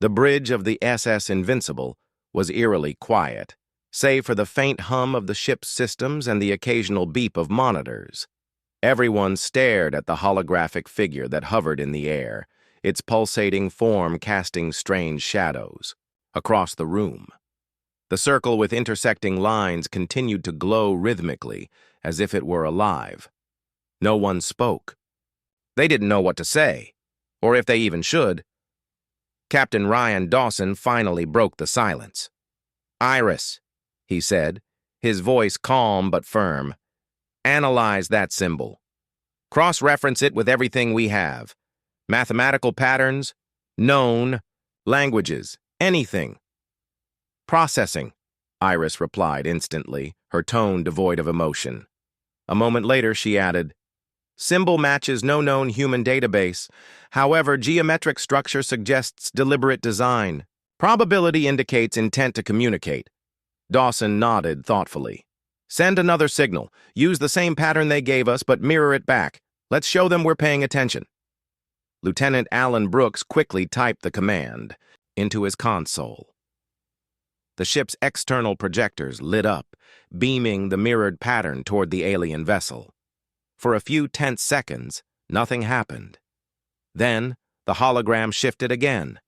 The bridge of the SS Invincible was eerily quiet, save for the faint hum of the ship's systems and the occasional beep of monitors. Everyone stared at the holographic figure that hovered in the air, its pulsating form casting strange shadows across the room. The circle with intersecting lines continued to glow rhythmically, as if it were alive. No one spoke. They didn't know what to say, or if they even should. Captain Ryan Dawson finally broke the silence. "Iris," he said, his voice calm but firm. "Analyze that symbol. Cross-reference it with everything we have. Mathematical patterns, known, languages, anything." "Processing," Iris replied instantly, her tone devoid of emotion. A moment later, she added, "Symbol matches no known human database. However, geometric structure suggests deliberate design. Probability indicates intent to communicate." Dawson nodded thoughtfully. "Send another signal. Use the same pattern they gave us, but mirror it back. Let's show them we're paying attention." Lieutenant Alan Brooks quickly typed the command into his console. The ship's external projectors lit up, beaming the mirrored pattern toward the alien vessel. For a few tense seconds, nothing happened. Then, the hologram shifted again.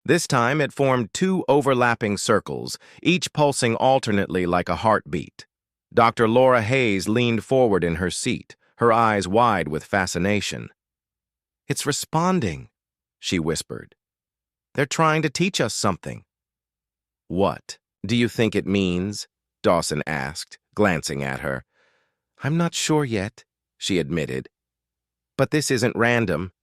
This time, it formed two overlapping circles, each pulsing alternately like a heartbeat. Dr. Laura Hayes leaned forward in her seat, her eyes wide with fascination. "It's responding," she whispered. "They're trying to teach us something." "What do you think it means?" Dawson asked, glancing at her. "I'm not sure yet," she admitted. "But this isn't random.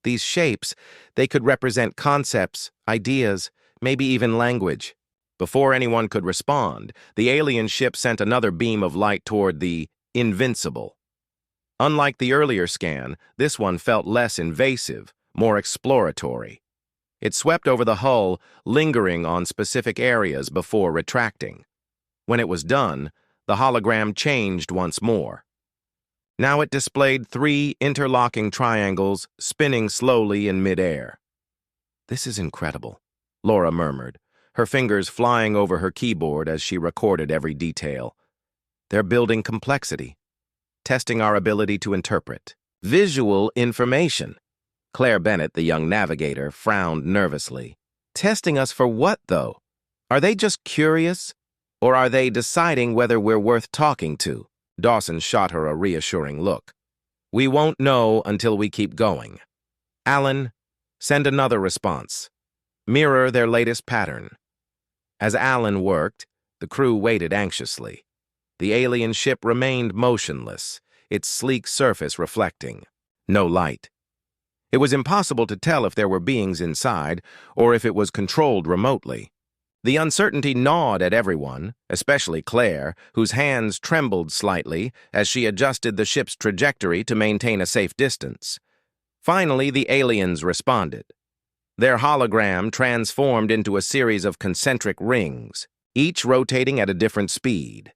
These shapes, they could represent concepts, ideas, maybe even language." Before anyone could respond, the alien ship sent another beam of light toward the Invincible. Unlike the earlier scan, this one felt less invasive, more exploratory. It swept over the hull, lingering on specific areas before retracting. When it was done, the hologram changed once more. Now it displayed three interlocking triangles spinning slowly in midair. "This is incredible," Laura murmured, her fingers flying over her keyboard as she recorded every detail. "They're building complexity, testing our ability to interpret visual information." Claire Bennett, the young navigator, frowned nervously. "Testing us for what, though? Are they just curious? Or are they deciding whether we're worth talking to?" Dawson shot her a reassuring look. "We won't know until we keep going. Alan, send another response. Mirror their latest pattern." As Alan worked, the crew waited anxiously. The alien ship remained motionless, its sleek surface reflecting. No light. It was impossible to tell if there were beings inside or if it was controlled remotely. The uncertainty gnawed at everyone, especially Claire, whose hands trembled slightly as she adjusted the ship's trajectory to maintain a safe distance. Finally, the aliens responded. Their hologram transformed into a series of concentric rings, each rotating at a different speed.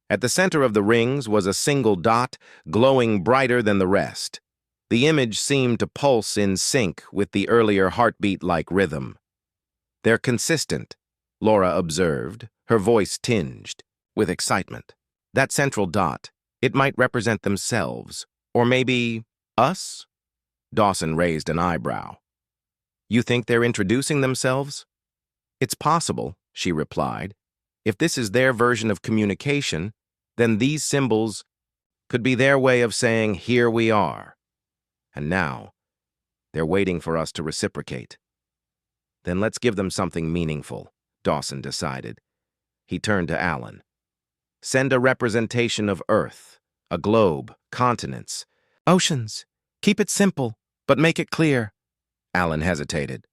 At the center of the rings was a single dot, glowing brighter than the rest. The image seemed to pulse in sync with the earlier heartbeat-like rhythm. "They're consistent," Laura observed, her voice tinged with excitement. "That central dot, it might represent themselves, or maybe us?" Dawson raised an eyebrow. "You think they're introducing themselves?" "It's possible," she replied. "If this is their version of communication, then these symbols could be their way of saying, 'Here we are.' And now, they're waiting for us to reciprocate." "Then let's give them something meaningful," Dawson decided. He turned to Alan. "Send a representation of Earth, a globe, continents, oceans. Keep it simple, but make it clear." Alan hesitated.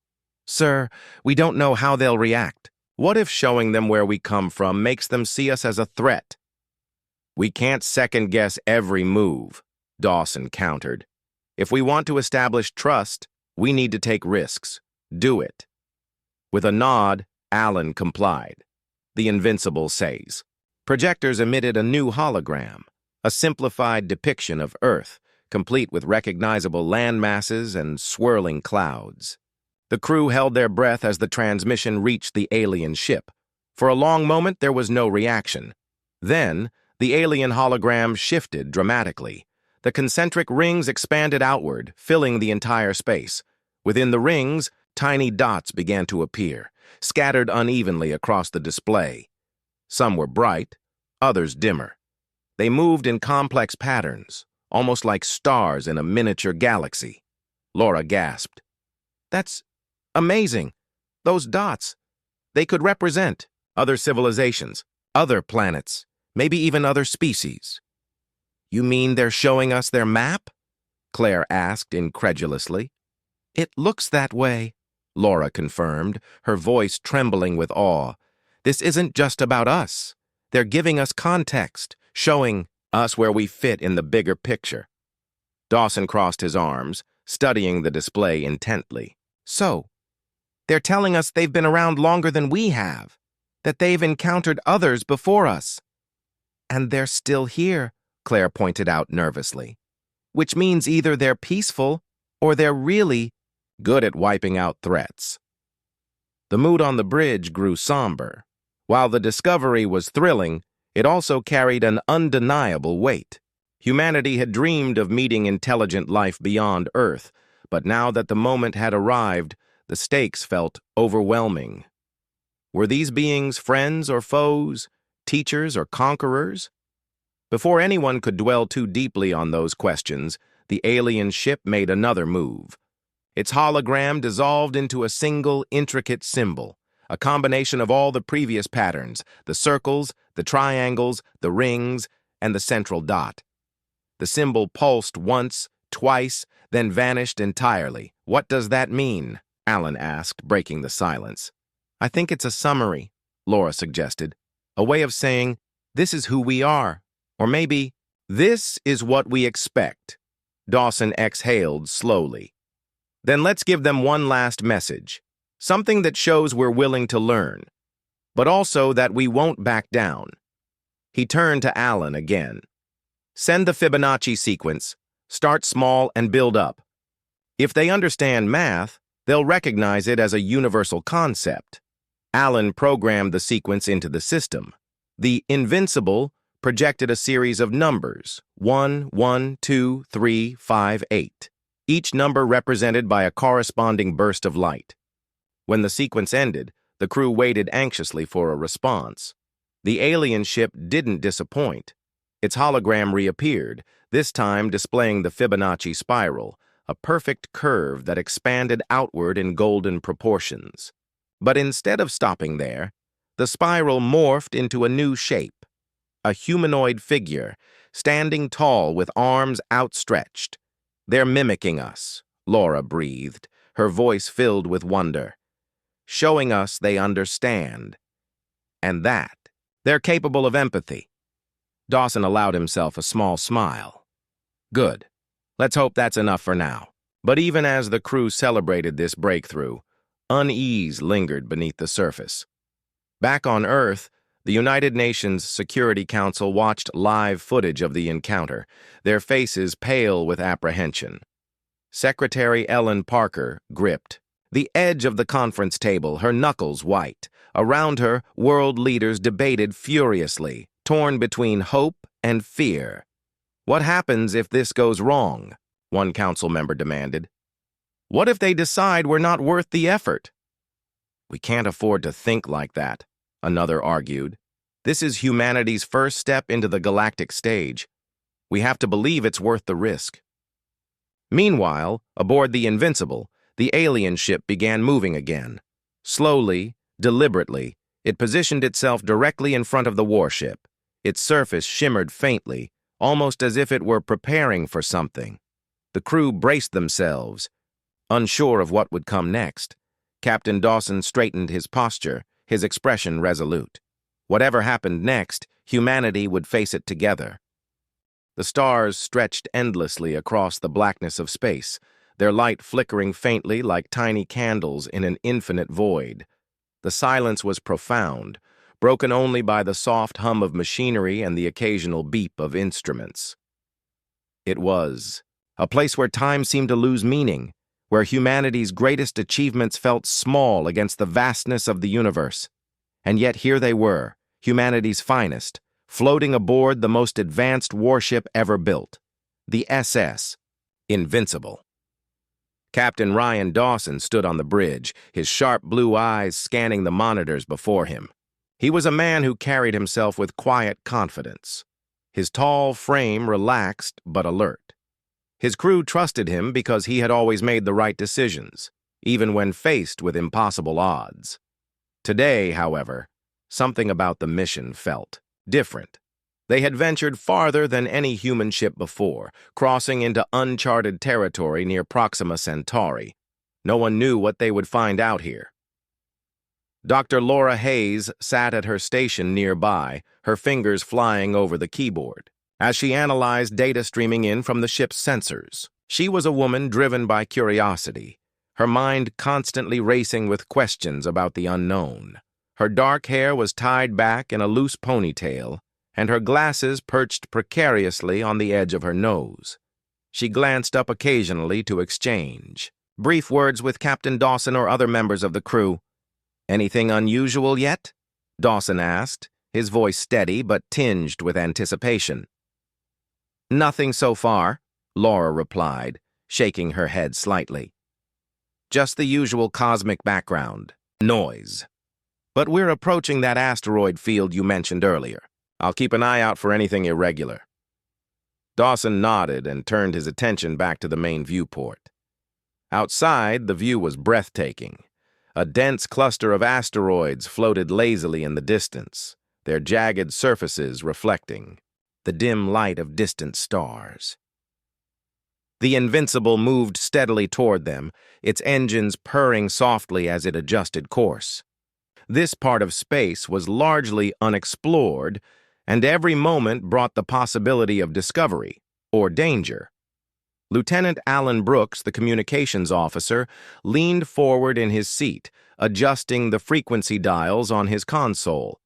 "Sir, we don't know how they'll react. What if showing them where we come from makes them see us as a threat?" "We can't second-guess every move," Dawson countered. "If we want to establish trust, we need to take risks. Do it." With a nod, Alan complied. The Invincible says. Projectors emitted a new hologram, a simplified depiction of Earth, complete with recognizable land masses and swirling clouds. The crew held their breath as the transmission reached the alien ship. For a long moment, there was no reaction. Then, the alien hologram shifted dramatically. The concentric rings expanded outward, filling the entire space. Within the rings, tiny dots began to appear, scattered unevenly across the display. Some were bright, others dimmer. They moved in complex patterns, almost like stars in a miniature galaxy. Laura gasped. "That's amazing. Those dots. They could represent other civilizations, other planets, maybe even other species." "You mean they're showing us their map?" Claire asked incredulously. "It looks that way," Laura confirmed, her voice trembling with awe. "This isn't just about us. They're giving us context, showing us where we fit in the bigger picture." Dawson crossed his arms, studying the display intently. "So, they're telling us they've been around longer than we have, that they've encountered others before us. And they're still here," Claire pointed out nervously. "Which means either they're peaceful or they're really good at wiping out threats." The mood on the bridge grew somber. While the discovery was thrilling, it also carried an undeniable weight. Humanity had dreamed of meeting intelligent life beyond Earth, but now that the moment had arrived, the stakes felt overwhelming. Were these beings friends or foes, teachers or conquerors? Before anyone could dwell too deeply on those questions, the alien ship made another move. Its hologram dissolved into a single, intricate symbol, a combination of all the previous patterns, the circles, the triangles, the rings, and the central dot. The symbol pulsed once, twice, then vanished entirely. "What does that mean?" Alan asked, breaking the silence. "I think it's a summary," Laura suggested. "A way of saying, this is who we are. Or maybe, this is what we expect." Dawson exhaled slowly. "Then let's give them one last message. Something that shows we're willing to learn, but also that we won't back down." He turned to Alan again. "Send the Fibonacci sequence. Start small and build up. If they understand math, they'll recognize it as a universal concept." Alan programmed the sequence into the system. The Invincible projected a series of numbers, 1, 1, 2, 3, 5, 8, each number represented by a corresponding burst of light. When the sequence ended, the crew waited anxiously for a response. The alien ship didn't disappoint. Its hologram reappeared, this time displaying the Fibonacci spiral, a perfect curve that expanded outward in golden proportions. But instead of stopping there, the spiral morphed into a new shape, a humanoid figure, standing tall with arms outstretched. "They're mimicking us," Laura breathed, her voice filled with wonder. "Showing us they understand. And that they're capable of empathy." Dawson allowed himself a small smile. "Good. Let's hope that's enough for now." But even as the crew celebrated this breakthrough, unease lingered beneath the surface. Back on Earth, the United Nations Security Council watched live footage of the encounter, their faces pale with apprehension. Secretary Ellen Parker gripped the edge of the conference table, her knuckles white. Around her, world leaders debated furiously, torn between hope and fear. "What happens if this goes wrong?" one council member demanded. "What if they decide we're not worth the effort?" "We can't afford to think like that," another argued. "This is humanity's first step into the galactic stage. We have to believe it's worth the risk." Meanwhile, aboard the Invincible, the alien ship began moving again. Slowly, deliberately, it positioned itself directly in front of the warship. Its surface shimmered faintly, almost as if it were preparing for something. The crew braced themselves, unsure of what would come next. Captain Dawson straightened his posture, his expression resolute. Whatever happened next, humanity would face it together. The stars stretched endlessly across the blackness of space, their light flickering faintly like tiny candles in an infinite void. The silence was profound, broken only by the soft hum of machinery and the occasional beep of instruments. It was a place where time seemed to lose meaning, where humanity's greatest achievements felt small against the vastness of the universe. And yet here they were, humanity's finest, floating aboard the most advanced warship ever built, the SS, Invincible. Captain Ryan Dawson stood on the bridge, his sharp blue eyes scanning the monitors before him. He was a man who carried himself with quiet confidence, his tall frame relaxed but alert. His crew trusted him because he had always made the right decisions, even when faced with impossible odds. Today, however, something about the mission felt different. They had ventured farther than any human ship before, crossing into uncharted territory near Proxima Centauri. No one knew what they would find out here. Dr. Laura Hayes sat at her station nearby, her fingers flying over the keyboard, as she analyzed data streaming in from the ship's sensors. She was a woman driven by curiosity, her mind constantly racing with questions about the unknown. Her dark hair was tied back in a loose ponytail, and her glasses perched precariously on the edge of her nose. She glanced up occasionally to exchange brief words with Captain Dawson or other members of the crew. "Anything unusual yet?" Dawson asked, his voice steady but tinged with anticipation. "Nothing so far," Laura replied, shaking her head slightly. "Just the usual cosmic background noise. But we're approaching that asteroid field you mentioned earlier. I'll keep an eye out for anything irregular." Dawson nodded and turned his attention back to the main viewport. Outside, the view was breathtaking. A dense cluster of asteroids floated lazily in the distance, their jagged surfaces reflecting the dim light of distant stars. The Invincible moved steadily toward them, its engines purring softly as it adjusted course. This part of space was largely unexplored, and every moment brought the possibility of discovery or danger. Lieutenant Alan Brooks, the communications officer, leaned forward in his seat, adjusting the frequency dials on his console.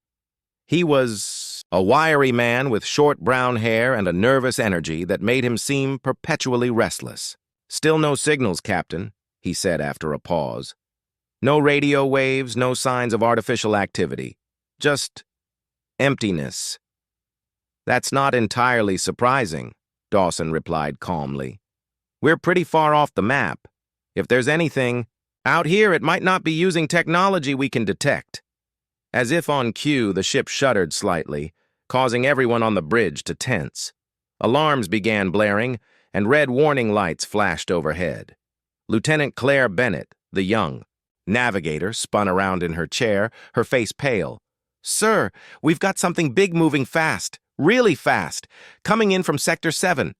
He was a wiry man with short brown hair and a nervous energy that made him seem perpetually restless. "Still no signals, Captain," he said after a pause. "No radio waves, no signs of artificial activity. Just emptiness." "That's not entirely surprising," Dawson replied calmly. "We're pretty far off the map. If there's anything out here, it might not be using technology we can detect." As if on cue, the ship shuddered slightly, causing everyone on the bridge to tense. Alarms began blaring, and red warning lights flashed overhead. Lieutenant Claire Bennett, the young navigator, spun around in her chair, her face pale. "Sir, we've got something big moving fast, really fast, coming in from Sector 7.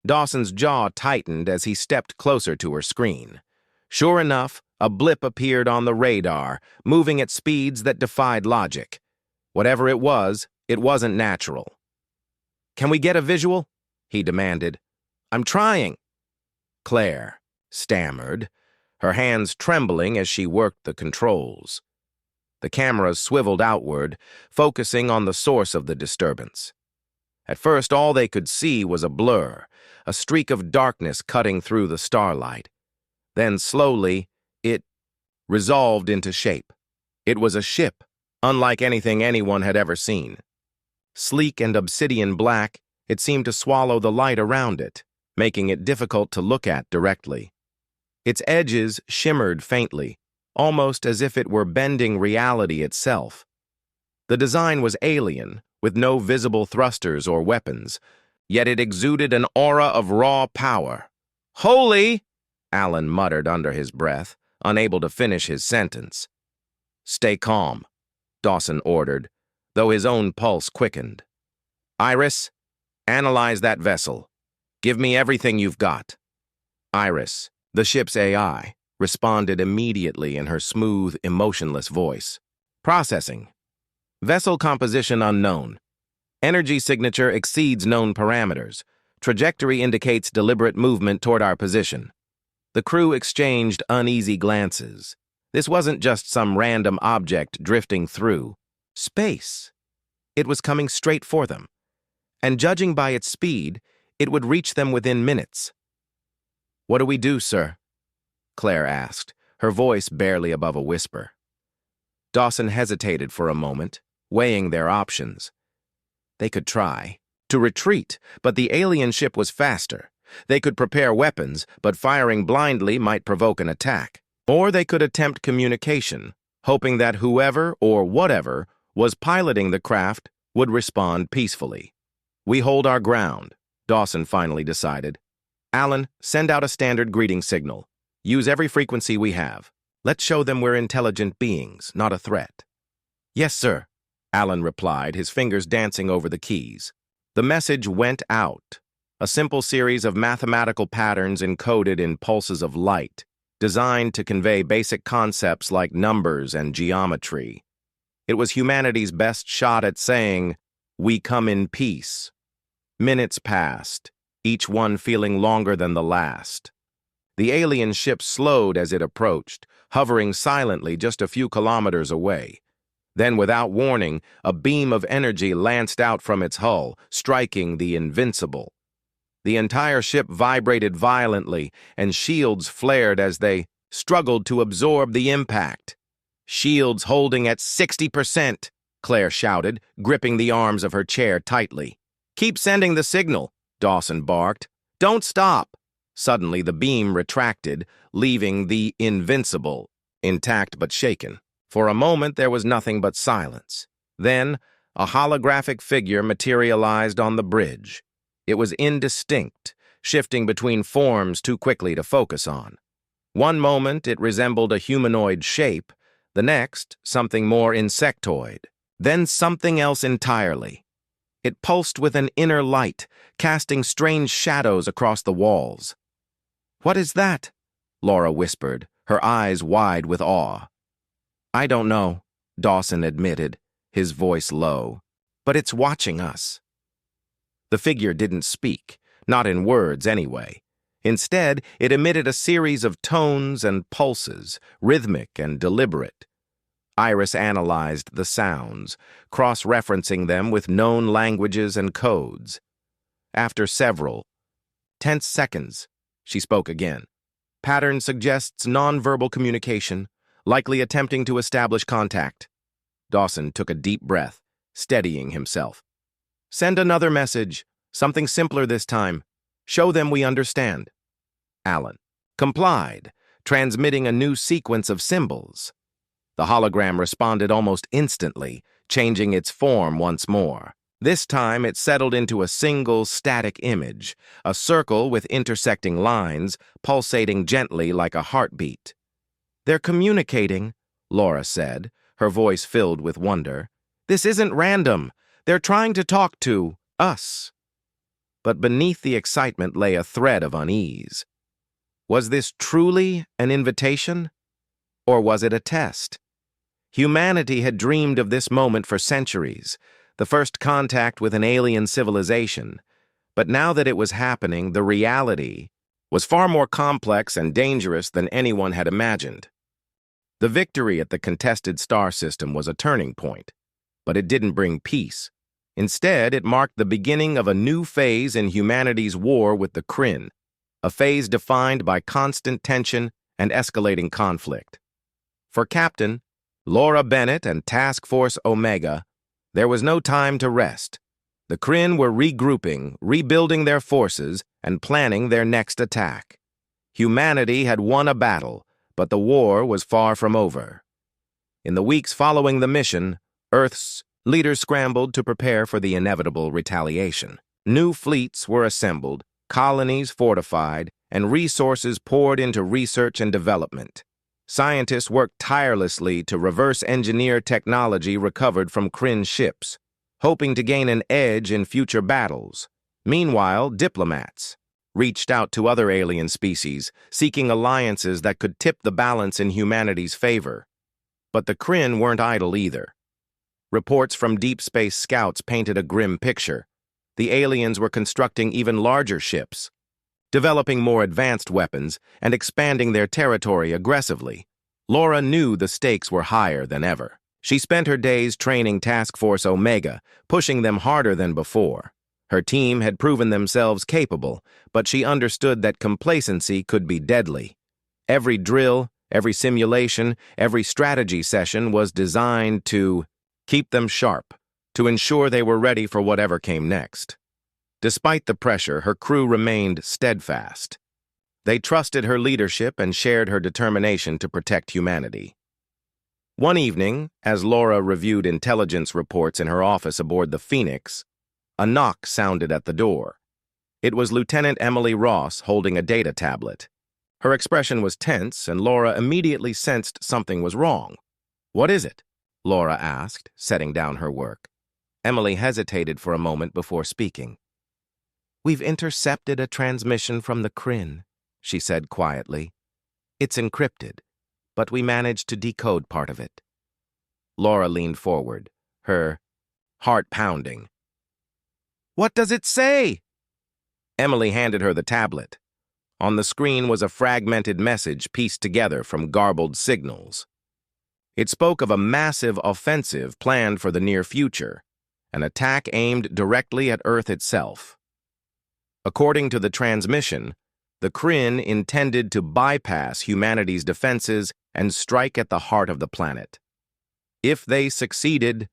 Dawson's jaw tightened as he stepped closer to her screen. Sure enough, a blip appeared on the radar, moving at speeds that defied logic. Whatever it wasn't natural. "Can we get a visual?" he demanded. "I'm trying." Claire stammered, her hands trembling as she worked the controls. The cameras swiveled outward, focusing on the source of the disturbance. At first, all they could see was a blur, a streak of darkness cutting through the starlight. Then, slowly, it resolved into shape. It was a ship, unlike anything anyone had ever seen. Sleek and obsidian black, it seemed to swallow the light around it, making it difficult to look at directly. Its edges shimmered faintly, almost as if it were bending reality itself. The design was alien, with no visible thrusters or weapons, yet it exuded an aura of raw power. "Holy!" Alan muttered under his breath, unable to finish his sentence. "Stay calm," Dawson ordered, though his own pulse quickened. "Iris, analyze that vessel. Give me everything you've got." Iris, the ship's AI, responded immediately in her smooth, emotionless voice. "Processing. Vessel composition unknown. Energy signature exceeds known parameters. Trajectory indicates deliberate movement toward our position." The crew exchanged uneasy glances. This wasn't just some random object drifting through space. It was coming straight for them, and judging by its speed, it would reach them within minutes. "What do we do, sir?" Claire asked, her voice barely above a whisper. Dawson hesitated for a moment, weighing their options. They could try to retreat, but the alien ship was faster. They could prepare weapons, but firing blindly might provoke an attack. Or they could attempt communication, hoping that whoever or whatever was piloting the craft would respond peacefully. We hold our ground, Dawson finally decided. Alan, send out a standard greeting signal. Use every frequency we have. Let's show them we're intelligent beings, not a threat. Yes, sir, Alan replied, his fingers dancing over the keys. The message went out, a simple series of mathematical patterns encoded in pulses of light, designed to convey basic concepts like numbers and geometry. It was humanity's best shot at saying, "We come in peace." Minutes passed, each one feeling longer than the last. The alien ship slowed as it approached, hovering silently just a few kilometers away. Then, without warning, a beam of energy lanced out from its hull, striking the Invincible. The entire ship vibrated violently, and shields flared as they struggled to absorb the impact. "Shields holding at 60%, Claire shouted, gripping the arms of her chair tightly. "Keep sending the signal," Dawson barked. "Don't stop." Suddenly, the beam retracted, leaving the Invincible, intact but shaken. For a moment, there was nothing but silence. Then, a holographic figure materialized on the bridge. It was indistinct, shifting between forms too quickly to focus on. One moment, it resembled a humanoid shape. The next, something more insectoid. Then something else entirely. It pulsed with an inner light, casting strange shadows across the walls. "What is that?" Laura whispered, her eyes wide with awe. "I don't know," Dawson admitted, his voice low. "But it's watching us." The figure didn't speak, not in words anyway. Instead, it emitted a series of tones and pulses, rhythmic and deliberate. Iris analyzed the sounds, cross-referencing them with known languages and codes. After several tense seconds, she spoke again. "Pattern suggests nonverbal communication, likely attempting to establish contact." Dawson took a deep breath, steadying himself. "Send another message, something simpler this time. Show them we understand." Alan complied, transmitting a new sequence of symbols. The hologram responded almost instantly, changing its form once more. This time it settled into a single static image, a circle with intersecting lines, pulsating gently like a heartbeat. "They're communicating," Laura said, her voice filled with wonder. "This isn't random. They're trying to talk to us." But beneath the excitement lay a thread of unease. Was this truly an invitation? Or was it a test? Humanity had dreamed of this moment for centuries, the first contact with an alien civilization. But now that it was happening, the reality was far more complex and dangerous than anyone had imagined. The victory at the contested star system was a turning point, but it didn't bring peace. Instead, it marked the beginning of a new phase in humanity's war with the Kryn, a phase defined by constant tension and escalating conflict. For Captain Laura Bennett and Task Force Omega, there was no time to rest. The Kryn were regrouping, rebuilding their forces, and planning their next attack. Humanity had won a battle, but the war was far from over. In the weeks following the mission, Earth's leaders scrambled to prepare for the inevitable retaliation. New fleets were assembled, colonies fortified, and resources poured into research and development. Scientists worked tirelessly to reverse engineer technology recovered from Kryn ships, hoping to gain an edge in future battles. Meanwhile, diplomats reached out to other alien species, seeking alliances that could tip the balance in humanity's favor. But the Kryn weren't idle either. Reports from deep space scouts painted a grim picture. The aliens were constructing even larger ships, developing more advanced weapons, and expanding their territory aggressively. Laura knew the stakes were higher than ever. She spent her days training Task Force Omega, pushing them harder than before. Her team had proven themselves capable, but she understood that complacency could be deadly. Every drill, every simulation, every strategy session was designed to keep them sharp, to ensure they were ready for whatever came next. Despite the pressure, her crew remained steadfast. They trusted her leadership and shared her determination to protect humanity. One evening, as Laura reviewed intelligence reports in her office aboard the Phoenix, a knock sounded at the door. It was Lieutenant Emily Ross holding a data tablet. Her expression was tense, and Laura immediately sensed something was wrong. "What is it?" Laura asked, setting down her work. Emily hesitated for a moment before speaking. "We've intercepted a transmission from the Kryn," she said quietly. "It's encrypted, but we managed to decode part of it." Laura leaned forward, her heart pounding. "What does it say?" Emily handed her the tablet. On the screen was a fragmented message pieced together from garbled signals. It spoke of a massive offensive planned for the near future, an attack aimed directly at Earth itself. According to the transmission, the Kryn intended to bypass humanity's defenses and strike at the heart of the planet. If they succeeded,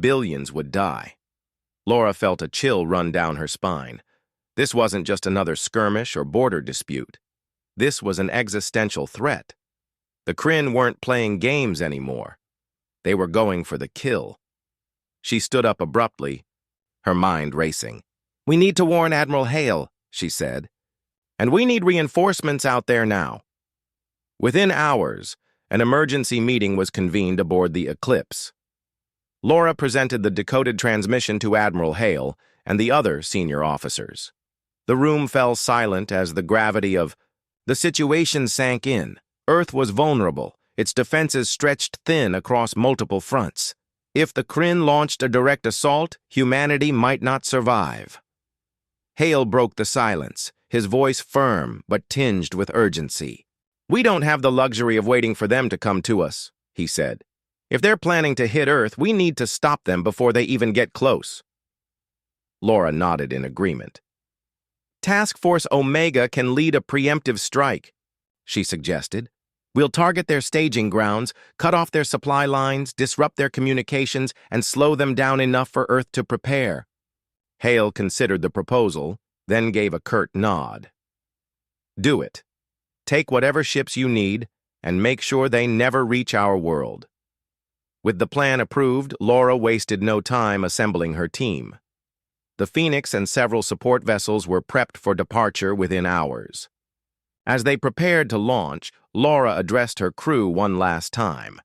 billions would die. Laura felt a chill run down her spine. This wasn't just another skirmish or border dispute. This was an existential threat. The Kryn weren't playing games anymore. They were going for the kill. She stood up abruptly, her mind racing. "We need to warn Admiral Hale," she said. "And we need reinforcements out there now." Within hours, an emergency meeting was convened aboard the Eclipse. Laura presented the decoded transmission to Admiral Hale and the other senior officers. The room fell silent as the gravity of the situation sank in. Earth was vulnerable, its defenses stretched thin across multiple fronts. If the Kryn launched a direct assault, humanity might not survive. Hale broke the silence, his voice firm but tinged with urgency. "We don't have the luxury of waiting for them to come to us," he said. "If they're planning to hit Earth, we need to stop them before they even get close." Laura nodded in agreement. "Task Force Omega can lead a preemptive strike," she suggested. "We'll target their staging grounds, cut off their supply lines, disrupt their communications, and slow them down enough for Earth to prepare." Hale considered the proposal, then gave a curt nod. "Do it. Take whatever ships you need, and make sure they never reach our world." With the plan approved, Laura wasted no time assembling her team. The Phoenix and several support vessels were prepped for departure within hours. As they prepared to launch, Laura addressed her crew one last time.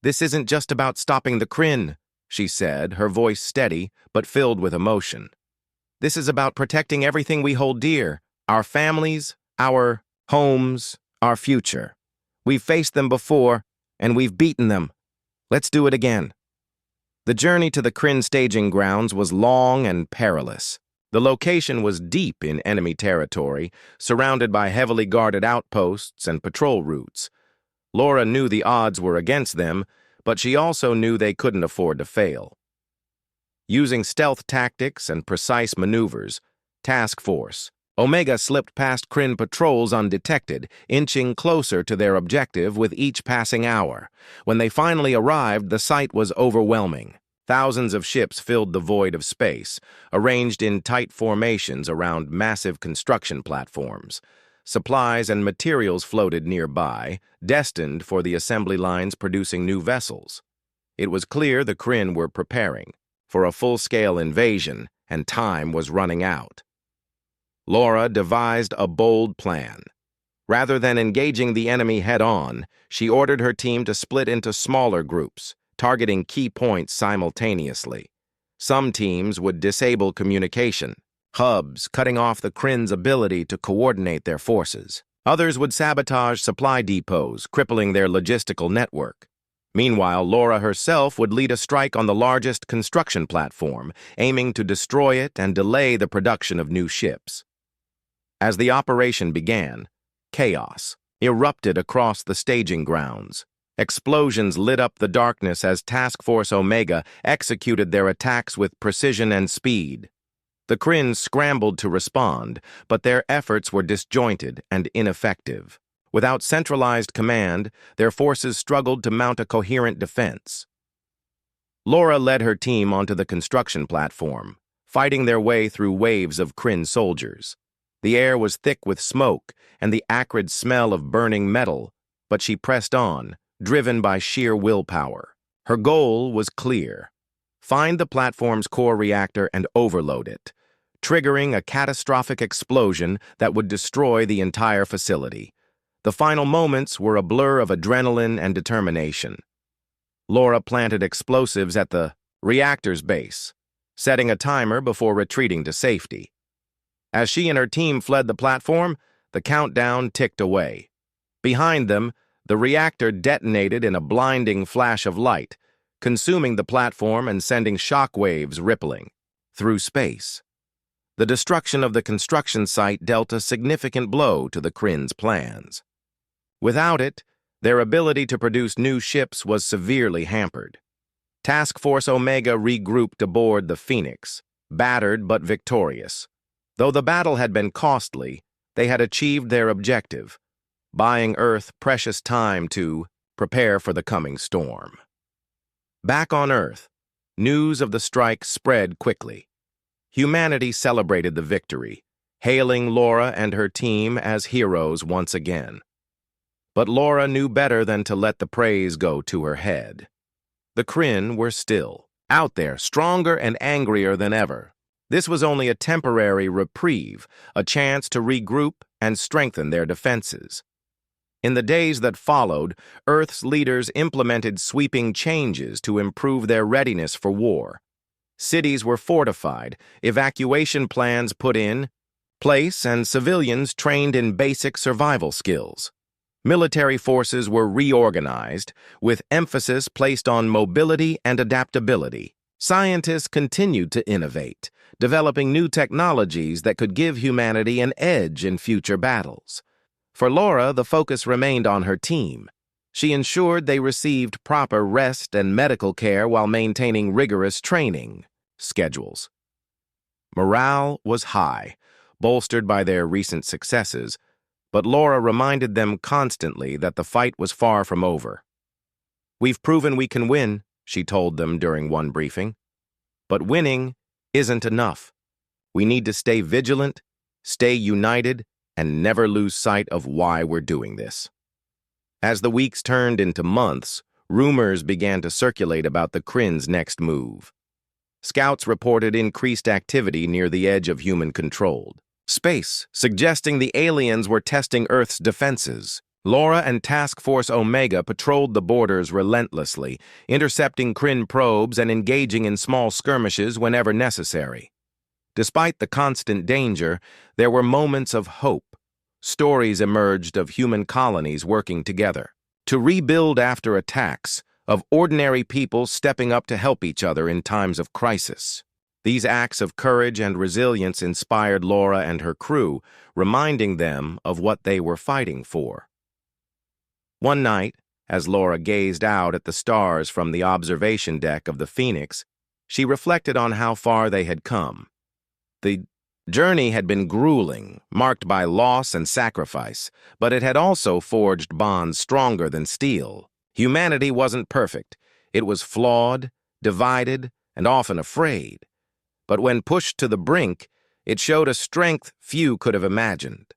"This isn't just about stopping the Kryn," she said, her voice steady but filled with emotion. "This is about protecting everything we hold dear, our families, our homes, our future. We've faced them before, and we've beaten them. Let's do it again." The journey to the Kryn staging grounds was long and perilous. The location was deep in enemy territory, surrounded by heavily guarded outposts and patrol routes. Laura knew the odds were against them, but she also knew they couldn't afford to fail. Using stealth tactics and precise maneuvers, Task Force Omega slipped past Kryn patrols undetected, inching closer to their objective with each passing hour. When they finally arrived, the sight was overwhelming. Thousands of ships filled the void of space, arranged in tight formations around massive construction platforms. Supplies and materials floated nearby, destined for the assembly lines producing new vessels. It was clear the Kryn were preparing for a full-scale invasion, and time was running out. Laura devised a bold plan. Rather than engaging the enemy head-on, she ordered her team to split into smaller groups, targeting key points simultaneously. Some teams would disable communication hubs, cutting off the Kryn's ability to coordinate their forces. Others would sabotage supply depots, crippling their logistical network. Meanwhile, Laura herself would lead a strike on the largest construction platform, aiming to destroy it and delay the production of new ships. As the operation began, chaos erupted across the staging grounds. Explosions lit up the darkness as Task Force Omega executed their attacks with precision and speed. The Kryn scrambled to respond, but their efforts were disjointed and ineffective. Without centralized command, their forces struggled to mount a coherent defense. Laura led her team onto the construction platform, fighting their way through waves of Kryn soldiers. The air was thick with smoke and the acrid smell of burning metal, but she pressed on, driven by sheer willpower. Her goal was clear: find the platform's core reactor and overload it, triggering a catastrophic explosion that would destroy the entire facility. The final moments were a blur of adrenaline and determination. Laura planted explosives at the reactor's base, setting a timer before retreating to safety. As she and her team fled the platform, the countdown ticked away. Behind them, the reactor detonated in a blinding flash of light, consuming the platform and sending shockwaves rippling through space. The destruction of the construction site dealt a significant blow to the Kryn's plans. Without it, their ability to produce new ships was severely hampered. Task Force Omega regrouped aboard the Phoenix, battered but victorious. Though the battle had been costly, they had achieved their objective, buying Earth precious time to prepare for the coming storm. Back on Earth, news of the strike spread quickly. Humanity celebrated the victory, hailing Laura and her team as heroes once again. But Laura knew better than to let the praise go to her head. The Kryn were still out there, stronger and angrier than ever. This was only a temporary reprieve, a chance to regroup and strengthen their defenses. In the days that followed, Earth's leaders implemented sweeping changes to improve their readiness for war. Cities were fortified, evacuation plans put in place, and civilians trained in basic survival skills. Military forces were reorganized, with emphasis placed on mobility and adaptability. Scientists continued to innovate, developing new technologies that could give humanity an edge in future battles. For Laura, the focus remained on her team. She ensured they received proper rest and medical care while maintaining rigorous training schedules. Morale was high, bolstered by their recent successes, but Laura reminded them constantly that the fight was far from over. "We've proven we can win," she told them during one briefing. "But winning isn't enough. We need to stay vigilant, stay united, and never lose sight of why we're doing this." As the weeks turned into months, rumors began to circulate about the Kryn's next move. Scouts reported increased activity near the edge of human-controlled space, suggesting the aliens were testing Earth's defenses. Laura and Task Force Omega patrolled the borders relentlessly, intercepting Kryn probes and engaging in small skirmishes whenever necessary. Despite the constant danger, there were moments of hope. Stories emerged of human colonies working together to rebuild after attacks, of ordinary people stepping up to help each other in times of crisis. These acts of courage and resilience inspired Laura and her crew, reminding them of what they were fighting for. One night, as Laura gazed out at the stars from the observation deck of the Phoenix, she reflected on how far they had come. The journey had been grueling, marked by loss and sacrifice, but it had also forged bonds stronger than steel. Humanity wasn't perfect. It was flawed, divided, and often afraid. But when pushed to the brink, it showed a strength few could have imagined.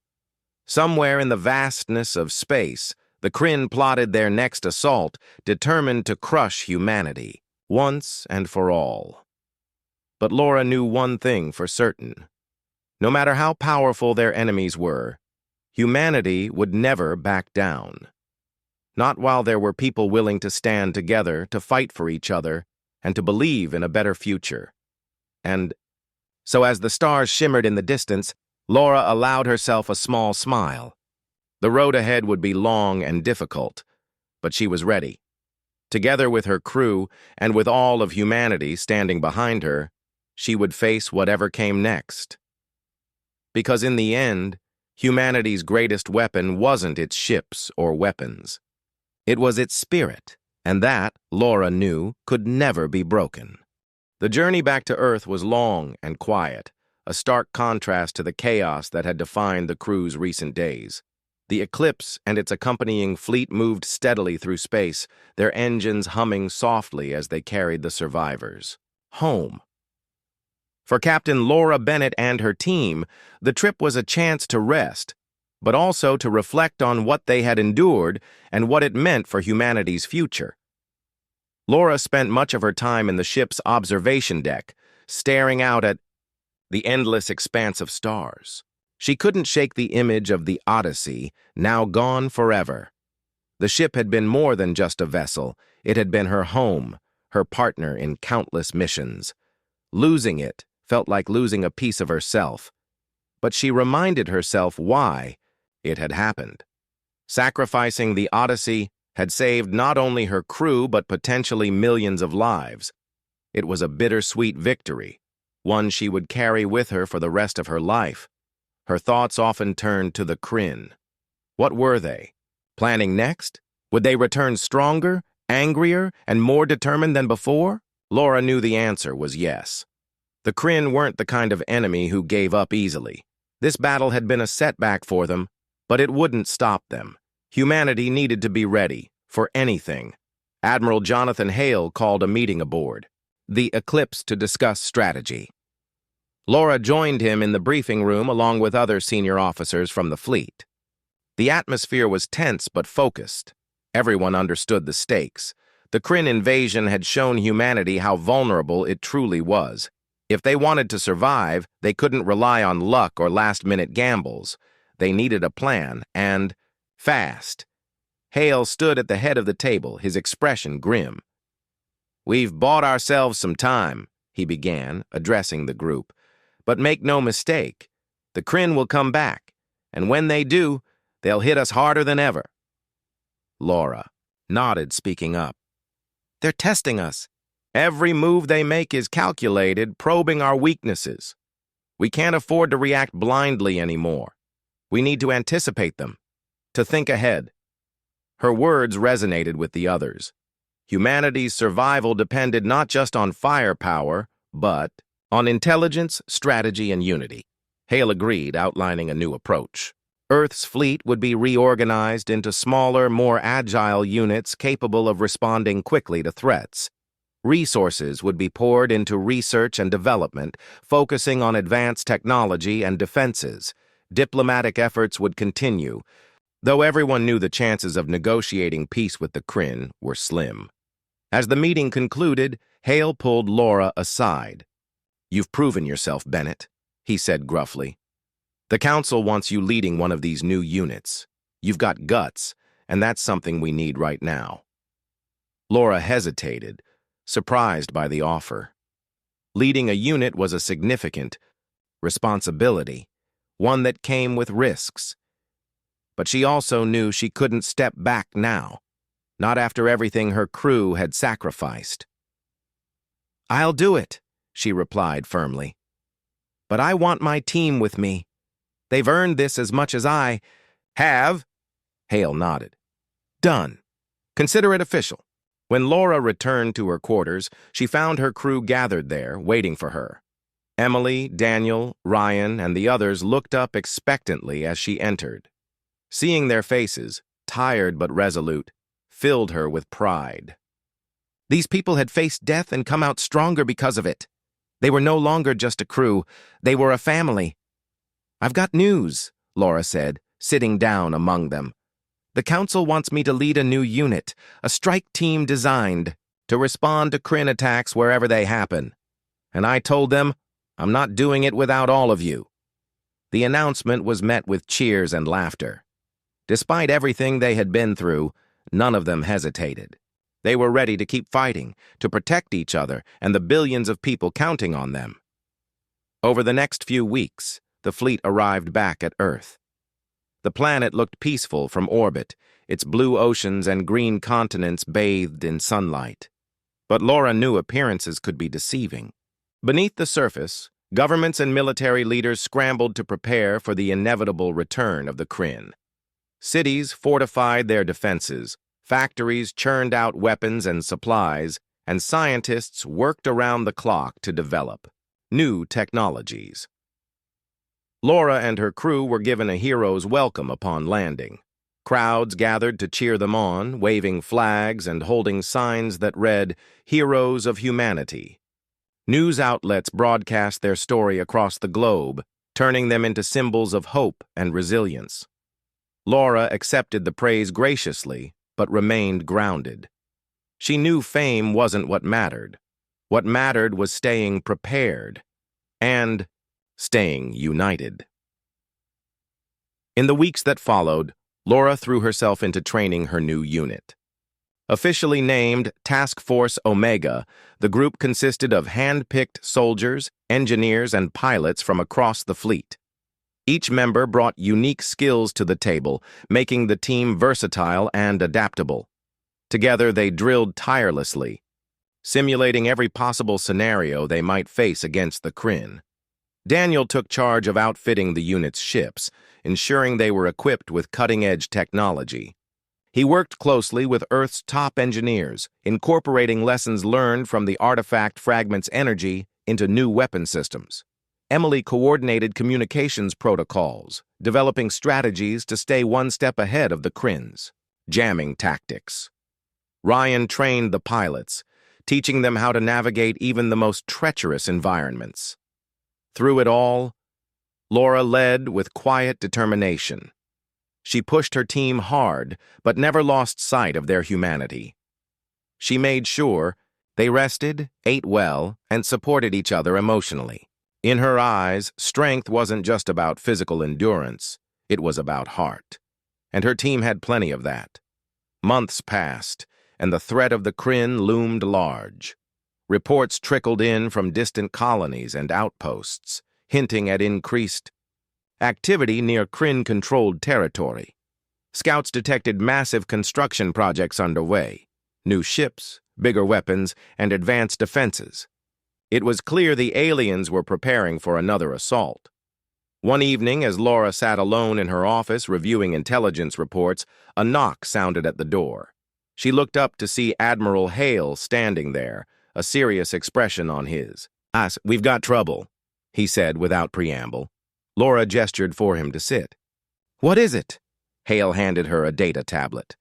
Somewhere in the vastness of space, the Kryn plotted their next assault, determined to crush humanity, once and for all. But Laura knew one thing for certain. No matter how powerful their enemies were, humanity would never back down. Not while there were people willing to stand together, to fight for each other, and to believe in a better future. And so as the stars shimmered in the distance, Laura allowed herself a small smile. The road ahead would be long and difficult, but she was ready. Together with her crew, and with all of humanity standing behind her, she would face whatever came next. Because in the end, humanity's greatest weapon wasn't its ships or weapons. It was its spirit, and that, Laura knew, could never be broken. The journey back to Earth was long and quiet, a stark contrast to the chaos that had defined the crew's recent days. The Eclipse and its accompanying fleet moved steadily through space, their engines humming softly as they carried the survivors home. For Captain Laura Bennett and her team, the trip was a chance to rest, but also to reflect on what they had endured and what it meant for humanity's future. Laura spent much of her time in the ship's observation deck, staring out at the endless expanse of stars. She couldn't shake the image of the Odyssey, now gone forever. The ship had been more than just a vessel. It had been her home, her partner in countless missions. Losing it felt like losing a piece of herself. But she reminded herself why it had happened. Sacrificing the Odyssey had saved not only her crew but potentially millions of lives. It was a bittersweet victory, one she would carry with her for the rest of her life. Her thoughts often turned to the Kryn. What were they? Planning next? Would they return stronger, angrier, and more determined than before? Laura knew the answer was yes. The Kryn weren't the kind of enemy who gave up easily. This battle had been a setback for them, but it wouldn't stop them. Humanity needed to be ready for anything. Admiral Jonathan Hale called a meeting aboard the Eclipse to discuss strategy. Laura joined him in the briefing room along with other senior officers from the fleet. The atmosphere was tense but focused. Everyone understood the stakes. The Kryn invasion had shown humanity how vulnerable it truly was. If they wanted to survive, they couldn't rely on luck or last-minute gambles. They needed a plan, and fast. Hale stood at the head of the table, his expression grim. "We've bought ourselves some time," he began, addressing the group. "But make no mistake, the Kryn will come back, and when they do, they'll hit us harder than ever." Laura nodded, speaking up. "They're testing us. Every move they make is calculated, probing our weaknesses. We can't afford to react blindly anymore. We need to anticipate them, to think ahead." Her words resonated with the others. Humanity's survival depended not just on firepower, but on intelligence, strategy, and unity. Hale agreed, outlining a new approach. Earth's fleet would be reorganized into smaller, more agile units capable of responding quickly to threats. Resources would be poured into research and development, focusing on advanced technology and defenses. Diplomatic efforts would continue, though everyone knew the chances of negotiating peace with the Kryn were slim. As the meeting concluded, Hale pulled Laura aside. "You've proven yourself, Bennett," he said gruffly. "The Council wants you leading one of these new units. You've got guts, and that's something we need right now." Laura hesitated, surprised by the offer. Leading a unit was a significant responsibility, one that came with risks. But she also knew she couldn't step back now, not after everything her crew had sacrificed. "I'll do it," she replied firmly. "But I want my team with me. They've earned this as much as I have." Hale nodded. "Done. Consider it official." When Laura returned to her quarters, she found her crew gathered there, waiting for her. Emily, Daniel, Ryan, and the others looked up expectantly as she entered. Seeing their faces, tired but resolute, filled her with pride. These people had faced death and come out stronger because of it. They were no longer just a crew, they were a family. "I've got news," Laura said, sitting down among them. "The Council wants me to lead a new unit, a strike team designed to respond to Kryn attacks wherever they happen. And I told them, I'm not doing it without all of you." The announcement was met with cheers and laughter. Despite everything they had been through, none of them hesitated. They were ready to keep fighting, to protect each other and the billions of people counting on them. Over the next few weeks, the fleet arrived back at Earth. The planet looked peaceful from orbit, its blue oceans and green continents bathed in sunlight. But Laura knew appearances could be deceiving. Beneath the surface, governments and military leaders scrambled to prepare for the inevitable return of the Kryn. Cities fortified their defenses, factories churned out weapons and supplies, and scientists worked around the clock to develop new technologies. Laura and her crew were given a hero's welcome upon landing. Crowds gathered to cheer them on, waving flags and holding signs that read, "Heroes of Humanity." News outlets broadcast their story across the globe, turning them into symbols of hope and resilience. Laura accepted the praise graciously, but remained grounded. She knew fame wasn't what mattered. What mattered was staying prepared and staying united. In the weeks that followed, Laura threw herself into training her new unit. Officially named Task Force Omega, the group consisted of hand-picked soldiers, engineers, and pilots from across the fleet. Each member brought unique skills to the table, making the team versatile and adaptable. Together, they drilled tirelessly, simulating every possible scenario they might face against the Kryn. Daniel took charge of outfitting the unit's ships, ensuring they were equipped with cutting-edge technology. He worked closely with Earth's top engineers, incorporating lessons learned from the artifact fragment's energy into new weapon systems. Emily coordinated communications protocols, developing strategies to stay one step ahead of the Kryns. Jamming tactics. Ryan trained the pilots, teaching them how to navigate even the most treacherous environments. Through it all, Laura led with quiet determination. She pushed her team hard, but never lost sight of their humanity. She made sure they rested, ate well, and supported each other emotionally. In her eyes, strength wasn't just about physical endurance, it was about heart. And her team had plenty of that. Months passed, and the threat of the Kryn loomed large. Reports trickled in from distant colonies and outposts, hinting at increased activity near Kryn-controlled territory. Scouts detected massive construction projects underway, new ships, bigger weapons, and advanced defenses. It was clear the aliens were preparing for another assault. One evening, as Laura sat alone in her office reviewing intelligence reports, a knock sounded at the door. She looked up to see Admiral Hale standing there, a serious expression on his. "We've got trouble," he said without preamble. Laura gestured for him to sit. "What is it?" Hale handed her a data tablet.